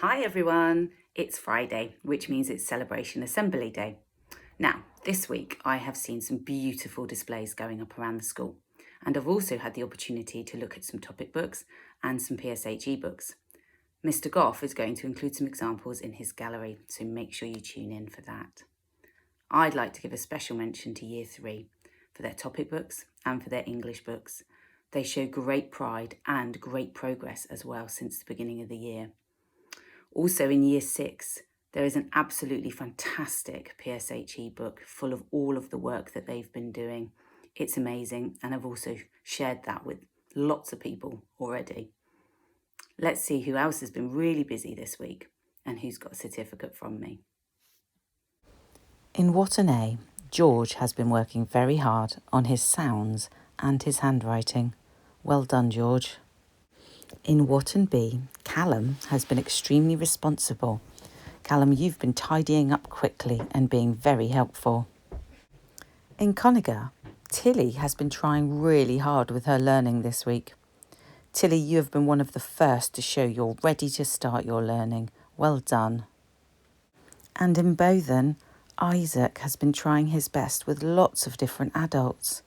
Hi everyone, it's Friday, which means it's Celebration Assembly Day. Now, this week I have seen some beautiful displays going up around the school, and I've also had the opportunity to look at some topic books and some PSHE books. Mr. Goff is going to include some examples in his gallery, so make sure you tune in for that. I'd like to give a special mention to Year 3 for their topic books and for their English books. They show great pride and great progress as well since the beginning of the year. Also in Year 6, there is an absolutely fantastic PSHE book full of all of the work that they've been doing. It's amazing, and I've also shared that with lots of people already. Let's see who else has been really busy this week and who's got a certificate from me. In Wharton A, George has been working very hard on his sounds and his handwriting. Well done, George. In Wharton B, Callum has been extremely responsible. Callum, you've been tidying up quickly and being very helpful. In Coniger, Tilly has been trying really hard with her learning this week. Tilly, you have been one of the first to show you're ready to start your learning. Well done. And in Bowden, Isaac has been trying his best with lots of different adults.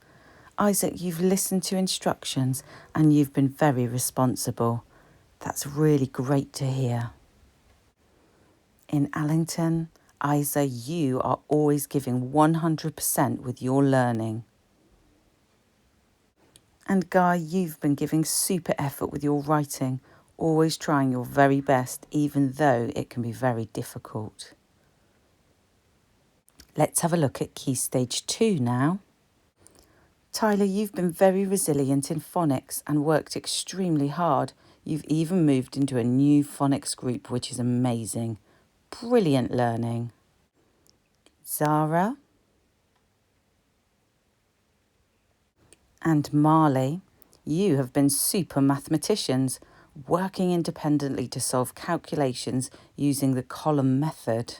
Isaac, you've listened to instructions and you've been very responsible. That's really great to hear. In Allington, Isa, you are always giving 100% with your learning. And Guy, you've been giving super effort with your writing, always trying your very best, even though it can be very difficult. Let's have a look at Key Stage 2 now. Tyler, you've been very resilient in phonics and worked extremely hard. You've even moved into a new phonics group, which is amazing. Brilliant learning. Zara and Marley, you have been super mathematicians, working independently to solve calculations using the column method.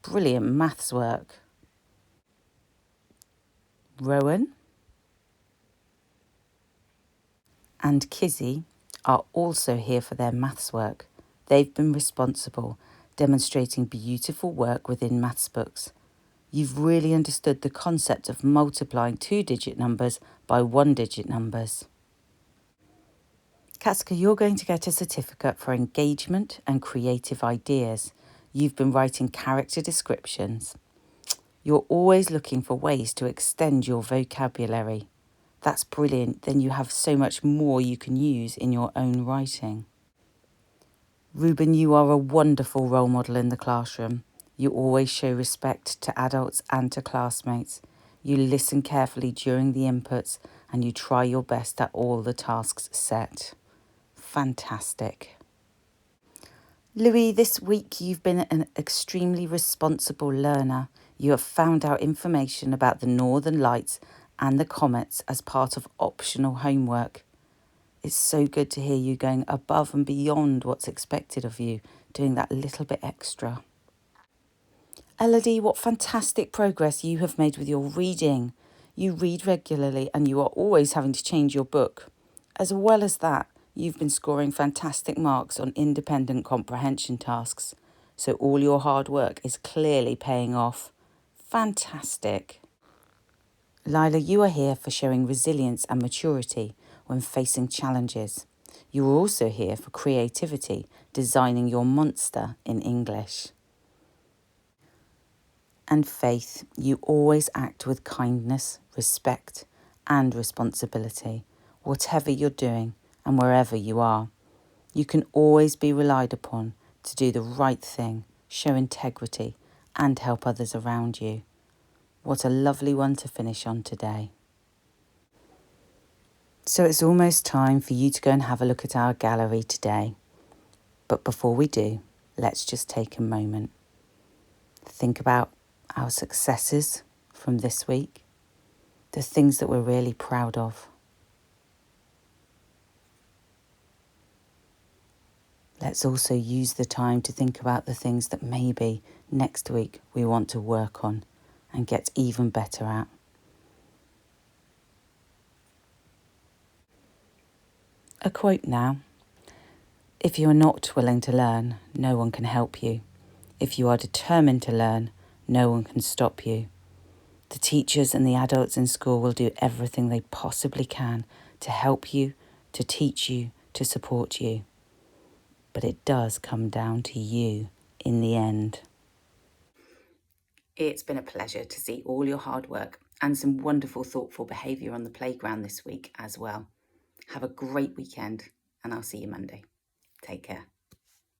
Brilliant maths work. Rowan and Kizzy are also here for their maths work. They've been responsible, demonstrating beautiful work within maths books. You've really understood the concept of multiplying two-digit numbers by one-digit numbers. Katska, you're going to get a certificate for engagement and creative ideas. You've been writing character descriptions. You're always looking for ways to extend your vocabulary. That's brilliant. Then you have so much more you can use in your own writing. Ruben, you are a wonderful role model in the classroom. You always show respect to adults and to classmates. You listen carefully during the inputs and you try your best at all the tasks set. Fantastic. Louis, this week you've been an extremely responsible learner. You have found out information about the Northern Lights and the comets as part of optional homework. It's so good to hear you going above and beyond what's expected of you, doing that little bit extra. Elodie, what fantastic progress you have made with your reading. You read regularly and you are always having to change your book. As well as that, you've been scoring fantastic marks on independent comprehension tasks. So all your hard work is clearly paying off. Fantastic. Lila, you are here for showing resilience and maturity when facing challenges. You are also here for creativity, designing your monster in English. And Faith, you always act with kindness, respect and responsibility, whatever you're doing and wherever you are. You can always be relied upon to do the right thing, show integrity and help others around you. What a lovely one to finish on today. So it's almost time for you to go and have a look at our gallery today. But before we do, let's just take a moment. Think about our successes from this week, the things that we're really proud of. Let's also use the time to think about the things that maybe next week we want to work on and get even better at. A quote now. If you are not willing to learn, no one can help you. If you are determined to learn, no one can stop you. The teachers and the adults in school will do everything they possibly can to help you, to teach you, to support you. But it does come down to you in the end. It's been a pleasure to see all your hard work and some wonderful, thoughtful behaviour on the playground this week as well. Have a great weekend, and I'll see you Monday. Take care.